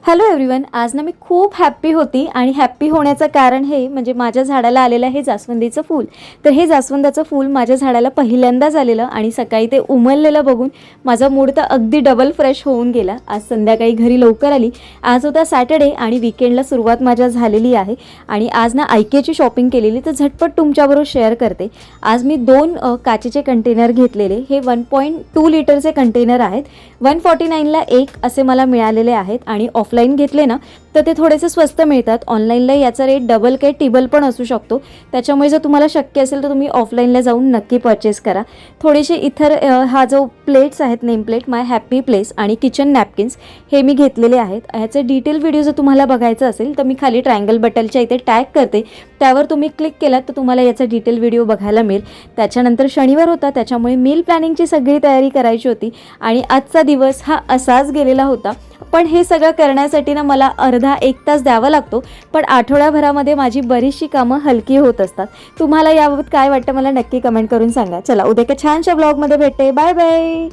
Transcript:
Hello everyone, आज ना मी खूप हॅप्पी होती आणि हॅप्पी होण्याचं कारण हे म्हणजे माझ्या झाडाला आलेलं हे जास्वंदीचं फूल. तर हे जास्वंदाचं फूल माझ्या झाडाला पहिल्यांदाच आलेलं आणि सकाळी ते उमललेलं बघून माझा मूड तर अगदी डबल फ्रेश होऊन गेला. आज संध्याकाळी घरी लवकर आली. आज होता सॅटर्डे आणि वीकेंडला सुरुवात माझ्या झालेली आहे आणि आज ना आयकेची शॉपिंग केलेली, तर झटपट तुमच्याबरोबर शेअर करते. आज मी 2 काचेचे कंटेनर घेतलेले. हे 1.2 लिटरचे कंटेनर आहेत. 149ला एक असे मला मिळालेले आहेत आणि ऑफलाईन घेतले ना तर ते थोडेसे स्वस्त मिळतात. ऑनलाईनला याचा रेट डबल काही टिबल पण असू शकतो. त्याच्यामुळे जर तुम्हाला शक्य असेल तर तुम्ही ऑफलाईनला जाऊन नक्की परचेस करा. थोडेसे इतर हा जो प्लेट्स आहेत, नेम प्लेट, माय हॅपी प्लेस आणि किचन नॅपकिन्स हे मी घेतलेले आहेत. ह्याचे डिटेल व्हिडिओ जर तुम्हाला बघायचं असेल तर मी खाली ट्रायंगल बटनच्या इथे टॅग करते, त्यावर तुम्ही क्लिक केलात तर तुम्हाला याचा डिटेल व्हिडिओ बघायला मिळेल. त्याच्यानंतर शनिवार होता, त्याच्यामुळे मील प्लॅनिंगची सगळी तयारी करायची होती आणि आजचा दिवस हा असाच गेलेला होता. पण हे सगळं करण्यासाठी ना मला अर्धा 1 तास द्यावा लागतो, पण आठवड्याभरामध्ये माझी बरीचशी कामं हलकी होत असतात. तुम्हाला याबाबत काय वाटतं मला नक्की कमेंट करून सांगा. चला, उद्या एका छानशा ब्लॉगमध्ये भेटते. Bye bye.